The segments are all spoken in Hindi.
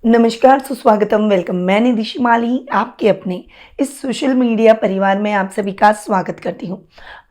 नमस्कार, सुस्वागतम, वेलकम। मैं निधि शिमाली आपके अपने इस सोशल मीडिया परिवार में आप सभी का स्वागत करती हूँ।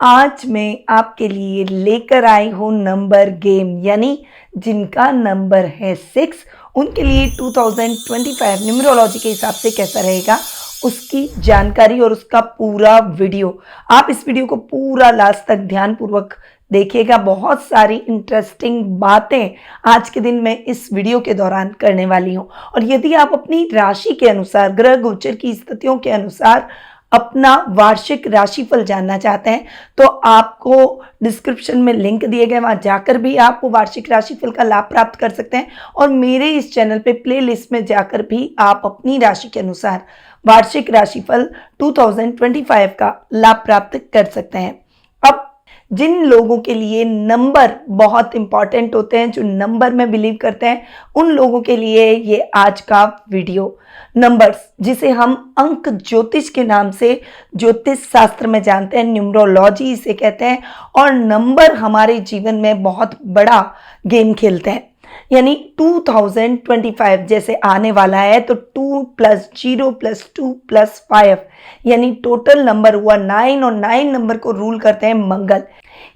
आज मैं आपके लिए लेकर आई हूँ नंबर गेम, यानी जिनका नंबर है 6 उनके लिए 2025 न्यूमरोलॉजी के हिसाब से कैसा रहेगा उसकी जानकारी और उसका पूरा वीडियो। आप इस वीडियो को पूरा लास्ट तक ध्यानपूर्वक देखिएगा। बहुत सारी इंटरेस्टिंग बातें आज के दिन मैं इस वीडियो के दौरान करने वाली हूँ। और यदि आप अपनी राशि के अनुसार, ग्रह गोचर की स्थितियों के अनुसार अपना वार्षिक राशिफल जानना चाहते हैं तो आपको डिस्क्रिप्शन में लिंक दिए गए, वहां जाकर भी आप वो वार्षिक राशिफल का लाभ प्राप्त कर सकते हैं। और मेरे इस चैनल पे प्लेलिस्ट में जाकर भी आप अपनी राशि के अनुसार वार्षिक राशिफल 2025 का लाभ प्राप्त कर सकते हैं। अब जिन लोगों के लिए नंबर बहुत इंपॉर्टेंट होते हैं, जो नंबर में बिलीव करते हैं, उन लोगों के लिए ये आज का वीडियो। नंबर्स, जिसे हम अंक ज्योतिष के नाम से ज्योतिष शास्त्र में जानते हैं, न्यूमरोलॉजी इसे कहते हैं। और नंबर हमारे जीवन में बहुत बड़ा गेम खेलते हैं। यानी 2025 जैसे आने वाला है तो 2 + 0 + 2 + 5 यानी टोटल नंबर हुआ 9 और 9 नंबर को रूल करते हैं मंगल।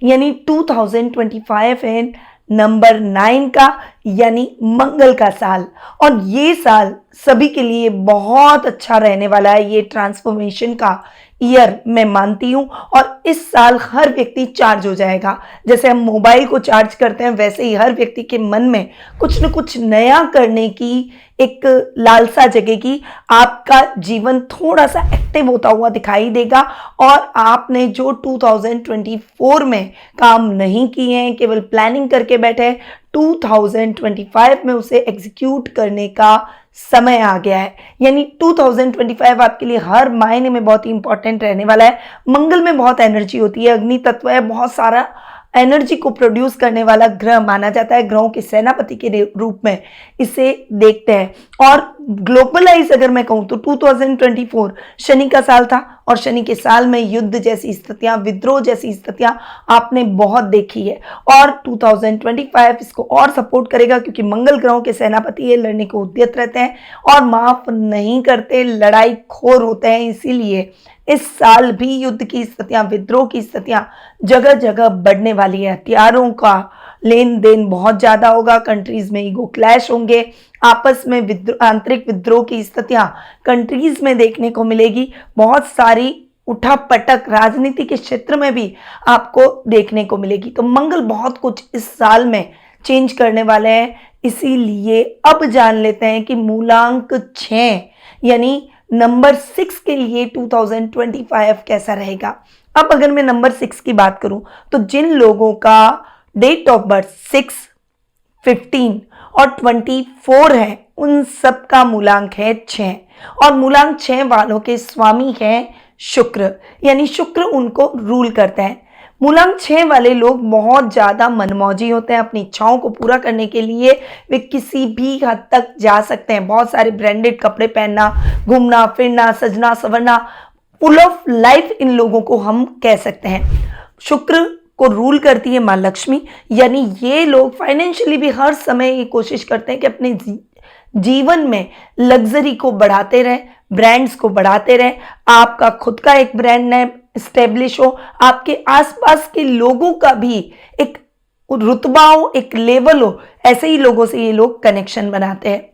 यानी 2025 है नंबर 9 का, यानी मंगल का साल। और ये साल सभी के लिए बहुत अच्छा रहने वाला है। ये ट्रांसफॉर्मेशन का ईयर मैं मानती हूँ। और इस साल हर व्यक्ति चार्ज हो जाएगा। जैसे हम मोबाइल को चार्ज करते हैं, वैसे ही हर व्यक्ति के मन में कुछ न कुछ नया करने की एक लालसा जगेगी। आपका जीवन थोड़ा सा एक्टिव होता हुआ दिखाई देगा। और आपने जो 2024 में काम नहीं किए हैं, केवल प्लानिंग करके बैठे हैं, 2025 में उसे एग्जीक्यूट करने का समय आ गया है। यानी 2025 आपके लिए हर मायने में बहुत ही इंपॉर्टेंट रहने वाला है। मंगल में बहुत एनर्जी होती है, अग्नि तत्व है, बहुत सारा एनर्जी को प्रोड्यूस करने वाला ग्रह माना जाता है। ग्रहों के सेनापति के रूप में इसे देखते हैं। और ग्लोबलाइज अगर मैं कहूँ तो 2024 शनि का साल था। और शनि के साल में युद्ध जैसी स्थितियां, विद्रोह जैसी स्थितियां आपने बहुत देखी है। और 2025 इसको और सपोर्ट करेगा, क्योंकि मंगल ग्रहों के सेनापति ये लड़ने को उद्यत रहते हैं और माफ नहीं करते, लड़ाई खोर होते हैं। इसीलिए इस साल भी युद्ध की स्थितियां, विद्रोह की स्थितियां जगह जगह बढ़ने वाली है। हथियारों का लेन देन बहुत ज्यादा होगा। कंट्रीज में ईगो क्लैश होंगे, आपस में आंतरिक विद्रोह की स्थितियां कंट्रीज में देखने को मिलेगी। बहुत सारी उठापटक राजनीति के क्षेत्र में भी आपको देखने को मिलेगी। तो मंगल बहुत कुछ इस साल में चेंज करने वाले हैं। इसीलिए अब जान लेते हैं कि मूलांक 6 यानी नंबर 6 के लिए 2025 कैसा रहेगा। अब अगर मैं नंबर 6 की बात करूं तो जिन लोगों का डेट ऑफ बर्थ 6, 15 और 24 है, उन सब का मूलांक है 6। और मूलांक 6 वालों के स्वामी हैं शुक्र, यानी शुक्र उनको रूल करते हैं। मूलांक 6 वाले लोग बहुत ज्यादा मनमौजी होते हैं। अपनी इच्छाओं को पूरा करने के लिए वे किसी भी हद तक जा सकते हैं। बहुत सारे ब्रांडेड कपड़े पहनना, घूमना फिरना, सजना संवरना, फुल ऑफ लाइफ इन लोगों को हम कह सकते हैं। शुक्र को रूल करती है माँ लक्ष्मी। यानी ये लोग फाइनेंशियली भी हर समय ये कोशिश करते हैं कि अपने जीवन में लग्जरी को बढ़ाते रहे, ब्रांड्स को बढ़ाते रहे। आपका खुद का एक ब्रांड नेम स्टेब्लिश हो, आपके आसपास के लोगों का भी एक रुतबा हो, एक लेवल हो। ऐसे ही लोगों से ये लोग कनेक्शन बनाते हैं।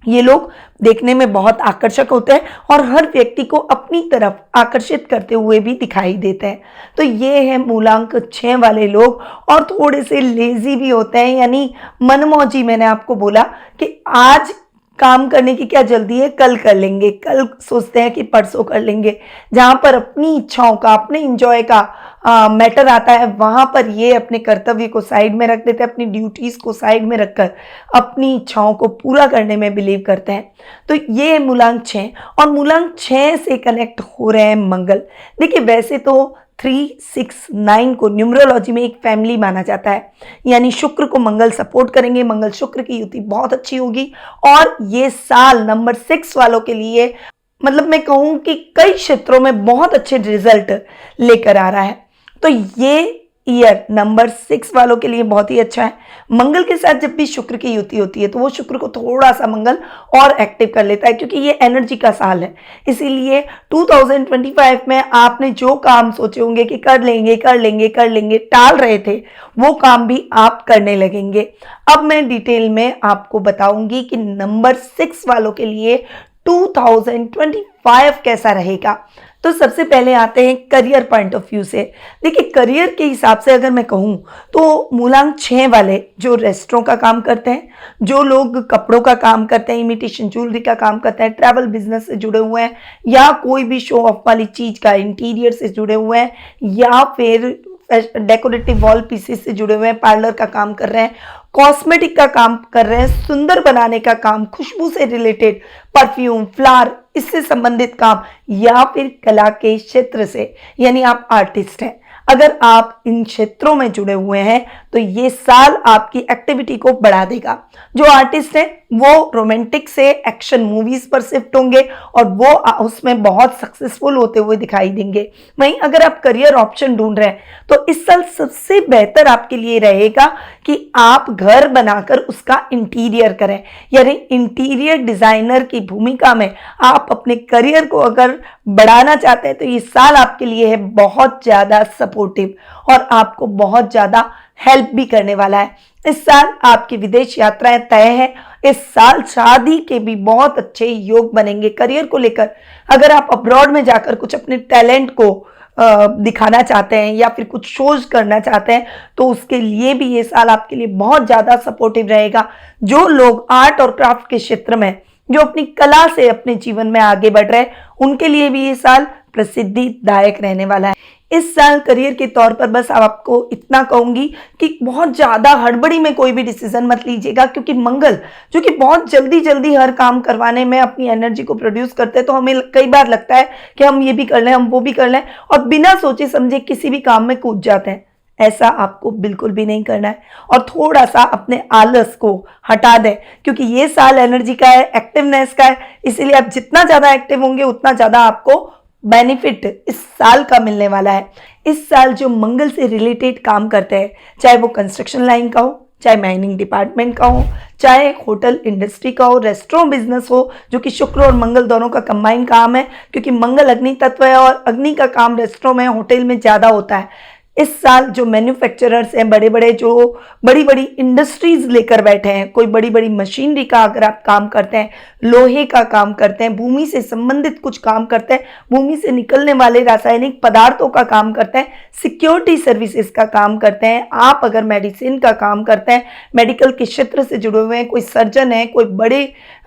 ये लोग देखने में बहुत आकर्षक होते हैं और हर व्यक्ति को अपनी तरफ आकर्षित करते हुए भी दिखाई देते हैं। तो ये है मूलांक 6 वाले लोग। और थोड़े से लेजी भी होते हैं, यानी मनमौजी। मैंने आपको बोला कि आज काम करने की क्या जल्दी है, कल कर लेंगे, कल सोचते हैं कि परसों कर लेंगे। जहां पर अपनी इच्छाओं का, अपने इंजॉय का मैटर आता है, वहां पर ये अपने कर्तव्य को साइड में रख देते हैं, अपनी ड्यूटीज को साइड में रखकर अपनी इच्छाओं को पूरा करने में बिलीव करते हैं। तो ये है मूलांक 6। और मूलांक 6 से कनेक्ट हो रहे हैं मंगल। देखिए, वैसे तो 3, 6, 9 को न्यूमरोलॉजी में एक फैमिली माना जाता है। यानी शुक्र को मंगल सपोर्ट करेंगे, मंगल शुक्र की युति बहुत अच्छी होगी। और ये साल नंबर 6 वालों के लिए, मतलब मैं कहूं कि कई क्षेत्रों में बहुत अच्छे रिजल्ट लेकर आ रहा है। तो ये ईयर नंबर 6 वालों के लिए बहुत ही अच्छा है। मंगल के साथ जब भी शुक्र की युति होती है तो वो शुक्र को थोड़ा सा मंगल और एक्टिव कर लेता है, क्योंकि ये एनर्जी का साल है। इसीलिए 2025 में आपने जो काम सोचे होंगे कि कर लेंगे कर लेंगे कर लेंगे, टाल रहे थे, वो काम भी आप करने लगेंगे। अब मैं डिटेल में आपको बताऊंगी कि नंबर 6 वालों के लिए 2025 कैसा रहेगा। तो सबसे पहले आते हैं करियर पॉइंट ऑफ व्यू से। देखिए, करियर के हिसाब से अगर मैं कहूँ तो मूलांक 6 वाले जो रेस्टोरों का काम करते हैं, जो लोग कपड़ों का काम करते हैं, इमिटेशन ज्वेलरी का काम करते हैं, ट्रैवल बिजनेस से जुड़े हुए हैं, या कोई भी शो ऑफ वाली चीज का इंटीरियर से जुड़े हुए हैं, या फिर डेकोरेटिव वॉल पीसेस से जुड़े हुए हैं, पार्लर का काम कर रहे हैं, कॉस्मेटिक का काम कर रहे हैं, सुंदर बनाने का काम, खुशबू से रिलेटेड परफ्यूम, फ्लावर, इससे संबंधित काम, या फिर कला के क्षेत्र से, यानी आप आर्टिस्ट हैं, अगर आप इन क्षेत्रों में जुड़े हुए हैं तो ये साल आपकी एक्टिविटी को बढ़ा देगा। जो आर्टिस्ट हैं वो रोमांटिक से एक्शन मूवीज पर शिफ्ट होंगे और वो उसमें बहुत सक्सेसफुल होते हुए दिखाई देंगे। वहीं अगर आप करियर ऑप्शन ढूंढ रहे हैं तो इस साल सबसे बेहतर आपके लिए रहेगा कि आप घर बनाकर उसका इंटीरियर करें, यानी इंटीरियर डिजाइनर की भूमिका में आप अपने करियर को अगर बढ़ाना चाहते हैं तो ये साल आपके लिए है बहुत ज्यादा सपोर्टिव और आपको बहुत ज्यादा हेल्प भी करने वाला है। इस साल आपकी विदेश यात्राएं तय है। इस साल शादी के भी बहुत अच्छे योग बनेंगे करियर को लेकर। अगर आप अब्रॉड में जाकर कुछ अपने टैलेंट को दिखाना चाहते हैं या फिर कुछ शोज करना चाहते हैं तो उसके लिए भी ये साल आपके लिए बहुत ज्यादा सपोर्टिव रहेगा। जो लोग आर्ट और क्राफ्ट के क्षेत्र में, जो अपनी कला से अपने जीवन में आगे बढ़ रहे हैं, उनके लिए भी ये साल प्रसिद्धिदायक रहने वाला है। इस साल करियर के तौर पर बस आपको इतना कहूंगी कि बहुत ज्यादा हड़बड़ी में कोई भी डिसीजन मत लीजिएगा, क्योंकि मंगल जो कि बहुत जल्दी जल्दी हर काम करवाने में अपनी एनर्जी को प्रोड्यूस करते हैं, तो हमें कई बार लगता है कि हम ये भी कर लें, हम वो भी कर लें, और बिना सोचे समझे किसी भी काम में कूद जाते हैं। ऐसा आपको बिल्कुल भी नहीं करना है और थोड़ा सा अपने आलस को हटा दें, क्योंकि ये साल एनर्जी का है, एक्टिवनेस का है। इसीलिए आप जितना ज्यादा एक्टिव होंगे उतना ज्यादा आपको बेनिफिट इस साल का मिलने वाला है। इस साल जो मंगल से रिलेटेड काम करते हैं, चाहे वो कंस्ट्रक्शन लाइन का हो, चाहे माइनिंग डिपार्टमेंट का हो, चाहे होटल इंडस्ट्री का हो, रेस्टोरेंट बिजनेस हो, जो कि शुक्र और मंगल दोनों का कंबाइन काम है, क्योंकि मंगल अग्नि तत्व है और अग्नि का काम रेस्टोरेंट में, होटल में ज्यादा होता है। इस साल जो मैन्युफैक्चरर्स हैं, बड़े बड़े जो बड़ी बड़ी इंडस्ट्रीज लेकर बैठे हैं, कोई बड़ी बड़ी मशीनरी का अगर आप काम करते हैं, लोहे का काम करते हैं, भूमि से संबंधित कुछ काम करते हैं, भूमि से निकलने वाले रासायनिक पदार्थों का काम करते हैं, सिक्योरिटी सर्विसेज का काम करते हैं, आप अगर मेडिसिन का काम करते हैं, मेडिकल के क्षेत्र से जुड़े हुए हैं, कोई सर्जन है, कोई बड़े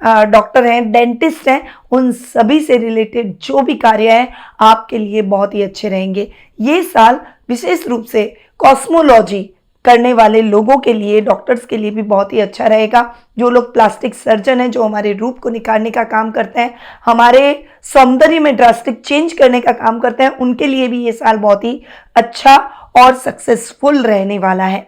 डॉक्टर हैं, डेंटिस्ट हैं, उन सभी से रिलेटेड जो भी कार्य हैं आपके लिए बहुत ही अच्छे रहेंगे। ये साल विशेष रूप से कॉस्मोलॉजी करने वाले लोगों के लिए, डॉक्टर्स के लिए भी बहुत ही अच्छा रहेगा। जो लोग प्लास्टिक सर्जन हैं, जो हमारे रूप को निखारने का काम करते हैं, हमारे सौंदर्य में ड्रास्टिक चेंज करने का काम करते हैं, उनके लिए भी ये साल बहुत ही अच्छा और सक्सेसफुल रहने वाला है।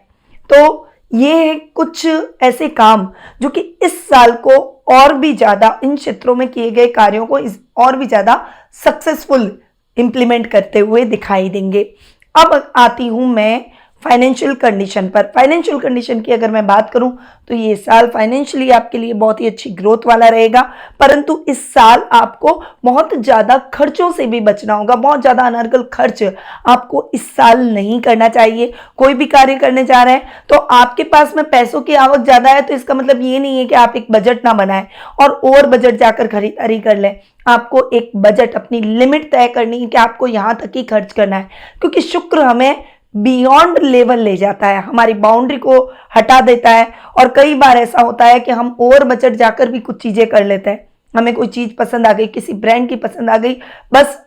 तो ये कुछ ऐसे काम जो कि इस साल को और भी ज्यादा इन क्षेत्रों में किए गए कार्यों को और भी ज्यादा सक्सेसफुल इंप्लीमेंट करते हुए दिखाई देंगे। अब आती हूं मैं फाइनेंशियल कंडीशन पर। फाइनेंशियल कंडीशन की अगर मैं बात करूं तो ये साल फाइनेंशियली आपके लिए बहुत ही अच्छी ग्रोथ वाला रहेगा, परंतु इस साल आपको बहुत ज्यादा खर्चों से भी बचना होगा। बहुत ज्यादा अनर्गल खर्च आपको इस साल नहीं करना चाहिए। कोई भी कार्य करने जा रहे हैं तो आपके पास में पैसों की आवक ज्यादा है तो इसका मतलब ये नहीं है कि आप एक बजट ना बनाएं और ओवर बजट जाकर खरीदारी कर लें। आपको एक बजट, अपनी लिमिट तय करनी है कि आपको यहां तक ही खर्च करना है, क्योंकि शुक्र हमें बियॉन्ड लेवल ले जाता है, हमारी बाउंड्री को हटा देता है। और कई बार ऐसा होता है कि हम ओवर बजट जाकर भी कुछ चीजें कर लेते हैं। हमें कोई चीज पसंद आ गई, किसी ब्रांड की पसंद आ गई, बस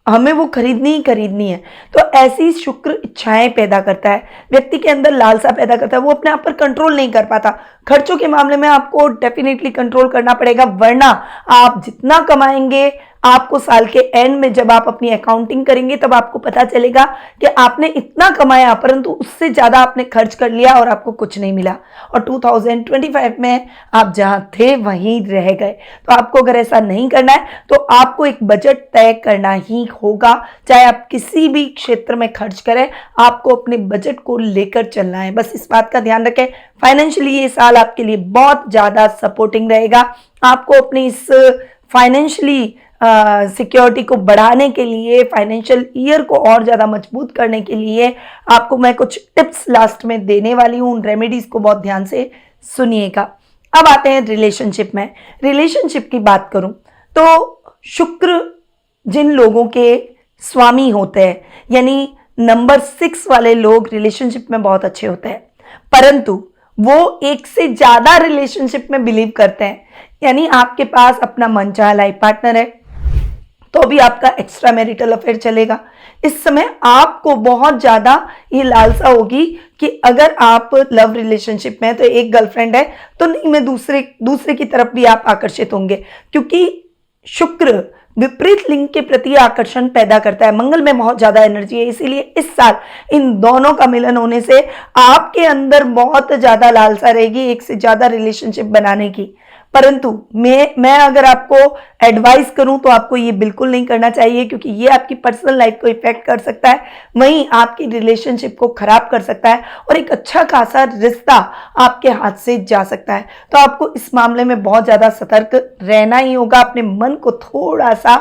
हमें वो खरीदनी ही खरीदनी है। तो ऐसी शुक्र इच्छाएं पैदा करता है, व्यक्ति के अंदर लालसा पैदा करता है, वो अपने आप पर कंट्रोल नहीं कर पाता। खर्चों के मामले में आपको डेफिनेटली कंट्रोल करना पड़ेगा, वरना आप जितना कमाएंगे आपको साल के एंड में जब आप अपनी अकाउंटिंग करेंगे तब आपको पता चलेगा कि आपने इतना कमाया परंतु उससे ज़्यादा आपने खर्च कर लिया और आपको कुछ नहीं मिला, और 2025 में आप जहाँ थे वहीं रह गए। तो आपको अगर ऐसा नहीं करना है तो आपको एक बजट तय करना ही होगा। चाहे आप किसी भी क्षेत्र में खर्च करें, आपको अपने बजट को लेकर चलना है। बस इस बात का ध्यान रखें, फाइनेंशियली ये साल आपके लिए बहुत ज़्यादा सपोर्टिंग रहेगा। आपको अपनी इस फाइनेंशियली सिक्योरिटी को बढ़ाने के लिए, फाइनेंशियल ईयर को और ज़्यादा मजबूत करने के लिए आपको मैं कुछ टिप्स लास्ट में देने वाली हूँ। उन रेमेडीज़ को बहुत ध्यान से सुनिएगा। अब आते हैं रिलेशनशिप में। रिलेशनशिप की बात करूँ तो शुक्र जिन लोगों के स्वामी होते हैं, यानी नंबर 6 वाले लोग रिलेशनशिप में बहुत अच्छे होते हैं, परंतु वो एक से ज़्यादा रिलेशनशिप में बिलीव करते हैं। यानी आपके पास अपना मनचाहा लाइफ पार्टनर है तो भी आपका एक्स्ट्रा मैरिटल अफेयर चलेगा। इस समय आपको बहुत ज़्यादा ये लालसा होगी कि अगर आप लव रिलेशनशिप में है तो एक गर्लफ्रेंड है तो नहीं, मैं दूसरे की तरफ भी आप आकर्षित होंगे, क्योंकि शुक्र विपरीत लिंग के प्रति आकर्षण पैदा करता है। मंगल में बहुत ज्यादा एनर्जी है, इसीलिए इस साल इन दोनों का मिलन होने से आपके अंदर बहुत ज्यादा लालसा रहेगी एक से ज्यादा रिलेशनशिप बनाने की। परंतु मैं अगर आपको एडवाइस करूं तो आपको ये बिल्कुल नहीं करना चाहिए, क्योंकि ये आपकी पर्सनल लाइफ को इफेक्ट कर सकता है, वहीं आपकी रिलेशनशिप को खराब कर सकता है और एक अच्छा खासा रिश्ता आपके हाथ से जा सकता है। तो आपको इस मामले में बहुत ज़्यादा सतर्क रहना ही होगा। अपने मन को थोड़ा सा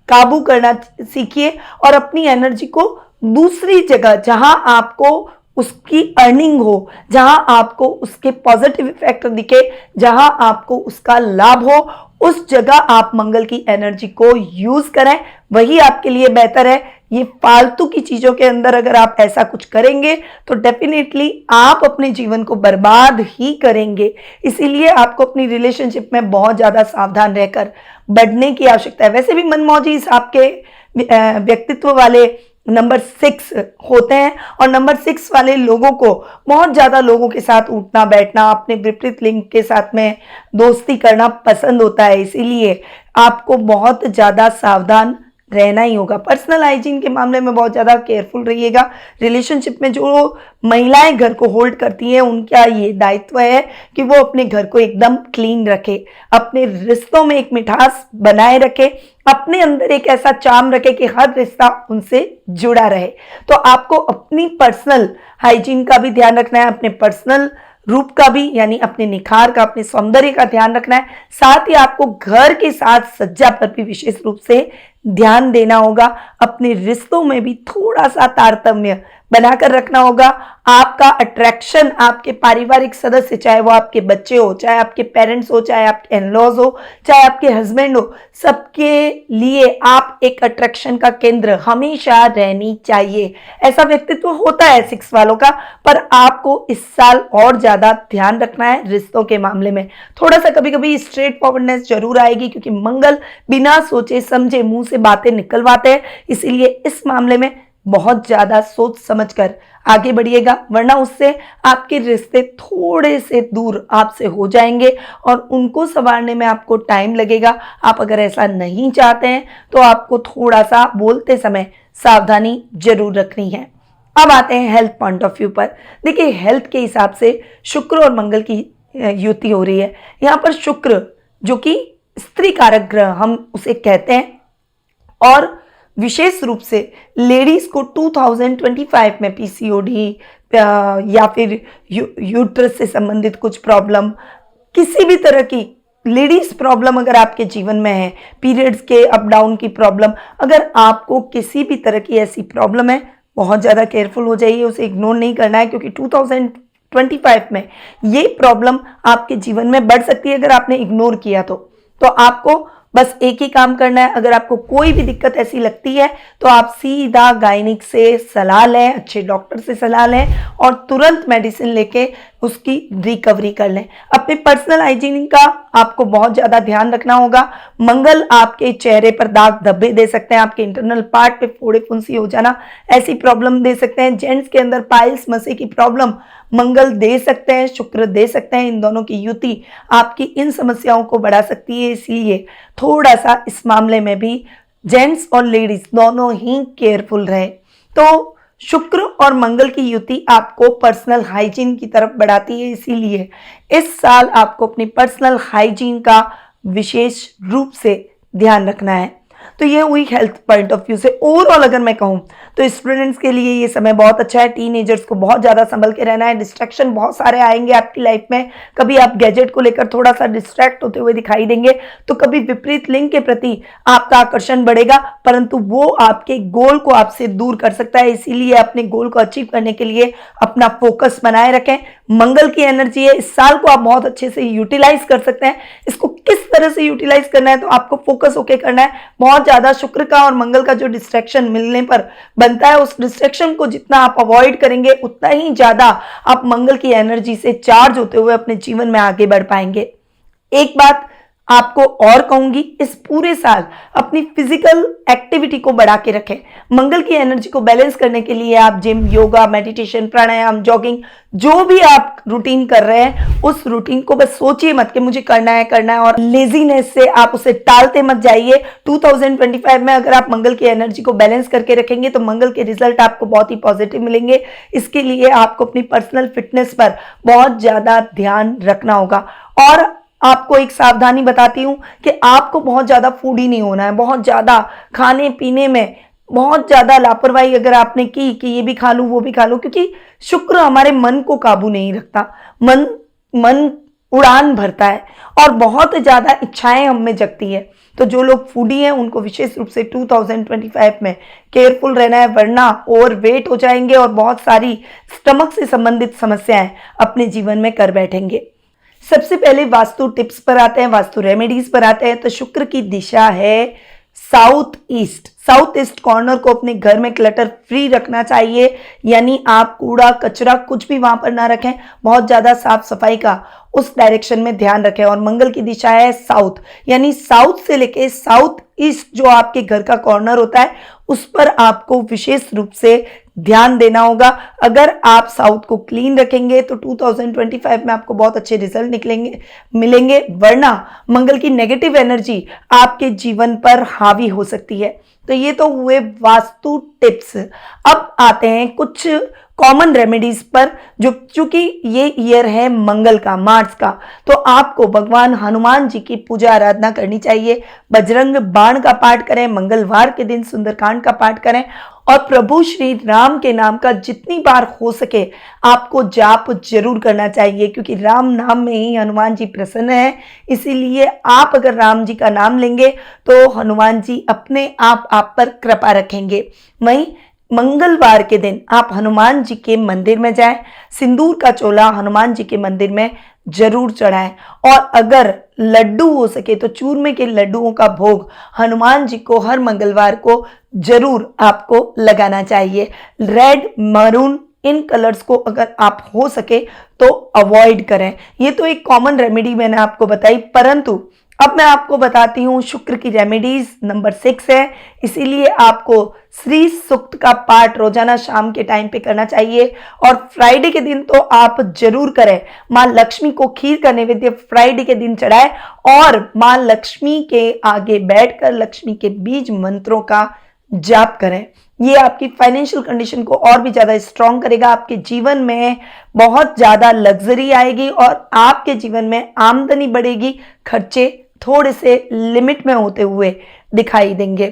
काबू करना सीखिए और अपनी एनर्जी को दूसरी जगह जहां आपको उसकी अर्निंग हो, जहां आपको उसके पॉजिटिव इफेक्ट दिखे, जहां आपको उसका लाभ हो, उस जगह आप मंगल की एनर्जी को यूज करें, वही आपके लिए बेहतर है। ये फालतू की चीजों के अंदर अगर आप ऐसा कुछ करेंगे तो डेफिनेटली आप अपने जीवन को बर्बाद ही करेंगे। इसीलिए आपको अपनी रिलेशनशिप में बहुत ज्यादा सावधान रहकर बढ़ने की आवश्यकता है। वैसे भी मनमौजी आपके व्यक्तित्व वाले नंबर 6 होते हैं और नंबर 6 वाले लोगों को बहुत ज़्यादा लोगों के साथ उठना बैठना, अपने विपरीत लिंग के साथ में दोस्ती करना पसंद होता है। इसीलिए आपको बहुत ज़्यादा सावधान रहना ही होगा। पर्सनल हाइजीन के मामले में बहुत ज़्यादा केयरफुल रहिएगा। रिलेशनशिप में जो महिलाएं घर को होल्ड करती हैं उनका ये दायित्व है कि वो अपने घर को एकदम क्लीन रखे, अपने रिश्तों में एक मिठास बनाए रखे, अपने अंदर एक ऐसा चार्म रखे कि हर रिश्ता उनसे जुड़ा रहे। तो आपको अपनी पर्सनल हाइजीन का भी ध्यान रखना है, अपने पर्सनल रूप का भी, यानी अपने निखार का, अपने सौंदर्य का ध्यान रखना है। साथ ही आपको घर के साथ सज्जा पर भी विशेष रूप से ध्यान देना होगा। अपने रिश्तों में भी थोड़ा सा तारतम्य बनाकर रखना होगा। आपका अट्रैक्शन आपके पारिवारिक सदस्य, चाहे वो आपके बच्चे हो, चाहे आपके पेरेंट्स हो, चाहे आपके इनलॉज हो, चाहे आपके हस्बैंड हो, सबके लिए आप एक अट्रैक्शन का केंद्र हमेशा रहनी चाहिए। ऐसा व्यक्तित्व होता है 6 वालों का, पर आपको इस साल और ज्यादा ध्यान रखना है रिश्तों के मामले में। थोड़ा सा कभी कभी स्ट्रेट फॉरवर्डनेस जरूर आएगी, क्योंकि मंगल बिना सोचे समझे मुंह से बातें निकलवाते हैं। इसीलिए इस मामले में बहुत ज्यादा सोच समझकर आगे बढ़िएगा, वरना उससे आपके रिश्ते थोड़े से दूर आपसे हो जाएंगे और उनको संवारने में आपको टाइम लगेगा। आप अगर ऐसा नहीं चाहते हैं तो आपको थोड़ा सा बोलते समय सावधानी जरूर रखनी है। अब आते हैं हेल्थ पॉइंट ऑफ व्यू पर। देखिए, हेल्थ के हिसाब से शुक्र और मंगल की युति हो रही है। यहाँ पर शुक्र जो कि स्त्री कारक ग्रह हम उसे कहते हैं, और विशेष रूप से लेडीज को 2025 में पीसीओडी या फिर यूट्रस से संबंधित कुछ प्रॉब्लम, किसी भी तरह की लेडीज प्रॉब्लम अगर आपके जीवन में है, पीरियड्स के अप डाउन की प्रॉब्लम, अगर आपको किसी भी तरह की ऐसी प्रॉब्लम है, बहुत ज़्यादा केयरफुल हो जाइए, उसे इग्नोर नहीं करना है, क्योंकि 2025 में ये प्रॉब्लम आपके जीवन में बढ़ सकती है अगर आपने इग्नोर किया तो आपको बस एक ही काम करना है। अगर आपको कोई भी दिक्कत ऐसी लगती है तो आप सीधा गायनिक से सलाह लें, अच्छे डॉक्टर से सलाह लें और तुरंत मेडिसिन लेके उसकी रिकवरी कर लें। अपने पर्सनल हाइजीन का आपको बहुत ज्यादा ध्यान रखना होगा। मंगल आपके चेहरे पर दाग धब्बे दे सकते हैं, आपके इंटरनल पार्ट पे फोड़े फुंसी हो जाना, ऐसी प्रॉब्लम दे सकते हैं। जेंट्स के अंदर पाइल्स मसे की प्रॉब्लम मंगल दे सकते हैं, शुक्र दे सकते हैं। इन दोनों की युति आपकी इन समस्याओं को बढ़ा सकती है, इसलिए थोड़ा सा इस मामले में भी जेंट्स और लेडीज दोनों ही केयरफुल रहे। तो शुक्र और मंगल की युति आपको पर्सनल हाइजीन की तरफ बढ़ाती है, इसीलिए इस साल आपको अपनी पर्सनल हाइजीन का विशेष रूप से ध्यान रखना है। तो ये हुई हेल्थ पॉइंट ऑफ व्यू से। ओवरऑल अगर मैं कहूँ तो स्टूडेंट्स के लिए ये समय बहुत अच्छा है। टीनेजर्स को बहुत ज़्यादा संभल के रहना है, डिस्ट्रैक्शन बहुत सारे आएंगे आपकी लाइफ में। कभी आप गैजेट को लेकर थोड़ा सा डिस्ट्रैक्ट होते हुए दिखाई देंगे, तो कभी विपरीत लिंग के प्रति आपका आकर्षण बढ़ेगा, परंतु वो आपके गोल को आपसे दूर कर सकता है। इसीलिए अपने गोल को अचीव करने के लिए अपना फोकस बनाए रखें। मंगल की एनर्जी है, इस साल को आप बहुत अच्छे से यूटिलाइज कर सकते हैं। इसको किस तरह से यूटिलाइज करना है, तो आपको फोकस होके करना है। बहुत ज्यादा शुक्र का और मंगल का जो डिस्ट्रैक्शन मिलने पर बनता है, उस डिस्ट्रैक्शन को जितना आप अवॉइड करेंगे उतना ही ज्यादा आप मंगल की एनर्जी से चार्ज होते हुए अपने जीवन में आगे बढ़ पाएंगे। एक बात आपको और कहूंगी, इस पूरे साल अपनी फिजिकल एक्टिविटी को बढ़ा के रखें। मंगल की एनर्जी को बैलेंस करने के लिए आप जिम, योगा, मेडिटेशन, प्राणायाम, जॉगिंग, जो भी आप रूटीन कर रहे हैं उस रूटीन को बस सोचिए मत कि मुझे करना है, और लेजीनेस से आप उसे टालते मत जाइए। 2025 में अगर आप मंगल की एनर्जी को बैलेंस करके रखेंगे तो मंगल के रिजल्ट आपको बहुत ही पॉजिटिव मिलेंगे। इसके लिए आपको अपनी पर्सनल फिटनेस पर बहुत ज्यादा ध्यान रखना होगा। और आपको एक सावधानी बताती हूं कि आपको बहुत ज्यादा फूडी नहीं होना है। बहुत ज्यादा खाने पीने में बहुत ज्यादा लापरवाही अगर आपने की कि ये भी खा लूं वो भी खा लूं, क्योंकि शुक्र हमारे मन को काबू नहीं रखता। मन उड़ान भरता है और बहुत ज्यादा इच्छाएं हम में जगती है। तो जो लोग फूडी हैं उनको विशेष रूप से 2025 में केयरफुल रहना है, वरना ओवरवेट हो जाएंगे और बहुत सारी स्टमक से संबंधित समस्याएं अपने जीवन में कर बैठेंगे। सबसे पहले वास्तु टिप्स पर आते हैं, वास्तु रेमेडीज पर आते हैं। तो शुक्र की दिशा है south east. South east corner को अपने घर में क्लटर फ्री रखना चाहिए, यानी आप कूड़ा कचरा कुछ भी वहां पर ना रखें। बहुत ज्यादा साफ सफाई का उस डायरेक्शन में ध्यान रखें। और मंगल की दिशा है साउथ, यानी साउथ से लेके साउथ ईस्ट जो आपके घर का कॉर्नर होता है उस पर आपको विशेष रूप से ध्यान देना होगा। अगर आप साउथ को क्लीन रखेंगे तो 2025 में आपको बहुत अच्छे रिजल्ट मिलेंगे, वरना मंगल की नेगेटिव एनर्जी आपके जीवन पर हावी हो सकती है। तो ये तो हुए वास्तु टिप्स। अब आते हैं कुछ कॉमन रेमेडीज पर, जो चूंकि ये ईयर है मंगल का, मार्च का, तो आपको भगवान हनुमान जी की पूजा आराधना करनी चाहिए। बजरंग बाण का पाठ करें, मंगलवार के दिन सुंदरकांड का पाठ करें और प्रभु श्री राम के नाम का जितनी बार हो सके आपको जाप जरूर करना चाहिए, क्योंकि राम नाम में ही हनुमान जी प्रसन्न है। इसीलिए आप अगर राम जी का नाम लेंगे तो हनुमान जी अपने आप पर कृपा रखेंगे। वहीं मंगलवार के दिन आप हनुमान जी के मंदिर में जाएं, सिंदूर का चोला हनुमान जी के मंदिर में जरूर चढ़ाएं, और अगर लड्डू हो सके तो चूरमे के लड्डुओं का भोग हनुमान जी को हर मंगलवार को जरूर आपको लगाना चाहिए। रेड, मरून, इन कलर्स को अगर आप हो सके तो अवॉइड करें। ये तो एक कॉमन रेमेडी मैंने आपको बताई, परंतु अब मैं आपको बताती हूँ शुक्र की रेमेडीज नंबर 6 है। इसीलिए आपको श्री सूक्त का पाठ रोजाना शाम के टाइम पे करना चाहिए, और फ्राइडे के दिन तो आप जरूर करें। माँ लक्ष्मी को खीर का नैवेद्य फ्राइडे के दिन चढ़ाएं और माँ लक्ष्मी के आगे बैठकर लक्ष्मी के बीज मंत्रों का जाप करें। ये आपकी फाइनेंशियल कंडीशन को और भी ज्यादा स्ट्रांग करेगा। आपके जीवन में बहुत ज्यादा लग्जरी आएगी और आपके जीवन में आमदनी बढ़ेगी, खर्चे थोड़े से लिमिट में होते हुए दिखाई देंगे।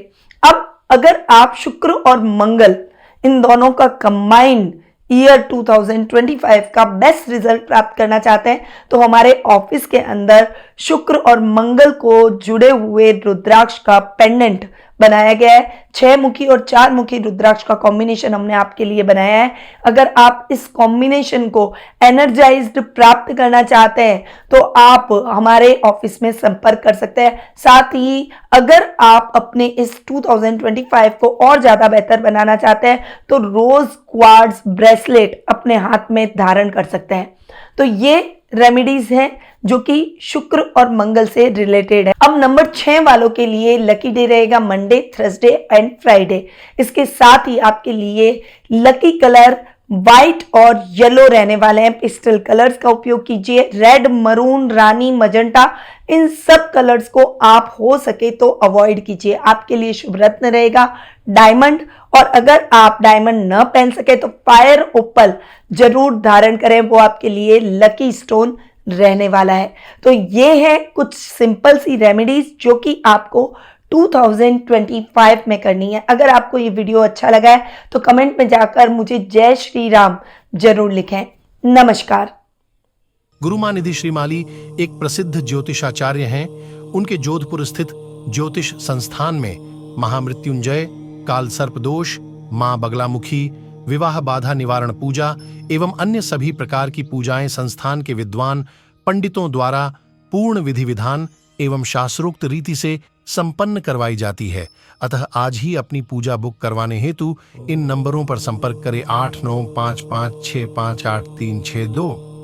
अब अगर आप शुक्र और मंगल इन दोनों का कंबाइंड ईयर 2025 का बेस्ट रिजल्ट प्राप्त करना चाहते हैं तो हमारे ऑफिस के अंदर शुक्र और मंगल को जुड़े हुए रुद्राक्ष का पेंडेंट बनाया गया है। 6 मुखी और 4 मुखी रुद्राक्ष का कॉम्बिनेशन हमने आपके लिए बनाया है। अगर आप इस कॉम्बिनेशन को एनर्जाइज्ड प्राप्त करना चाहते हैं तो आप हमारे ऑफिस में संपर्क कर सकते हैं। साथ ही अगर आप अपने इस 2025 को और ज्यादा बेहतर बनाना चाहते हैं तो रोज क्वार्ट्ज ब्रेसलेट अपने हाथ में धारण कर सकते हैं। तो ये रेमेडीज हैं जो कि शुक्र और मंगल से रिलेटेड है। अब नंबर 6 वालों के लिए लकी डे रहेगा मंडे, थर्सडे एंड फ्राइडे। इसके साथ ही आपके लिए लकी कलर व्हाइट और येलो रहने वाले हैं। पिस्टल कलर्स का उपयोग कीजिए। रेड, मरून, रानी, मजेंटा, इन सब कलर्स को आप हो सके तो अवॉइड कीजिए। आपके लिए शुभ रत्न रहेगा डायमंड, और अगर आप डायमंड न पहन सके तो फायर ओपल जरूर धारण करें, वो आपके लिए लकी स्टोन रहने वाला है। तो ये है कुछ सिंपल सी रेमेडीज जो कि आपको 2025 में करनी है। अगर आपको ये वीडियो अच्छा लगा है तो कमेंट में जाकर मुझे जय श्री राम जरूर लिखें। नमस्कार। गुरुमां निधि श्रीमाली एक प्रसिद्ध ज्योतिषाचार्य हैं। उनके जोधपुर स्थित ज्योतिष संस्थान में महामृत्युंजय, काल सर्प दोष, मां बगलामुखी, विवाह बाधा निवारण पूजा एवं अन्य सभी प्रकार की पूजाएं संस्थान के विद्वान पंडितों द्वारा पूर्ण विधि विधान एवं शास्त्रोक्त रीति से संपन्न करवाई जाती है। अतः आज ही अपनी पूजा बुक करवाने हेतु इन नंबरों पर संपर्क करें 8955658362।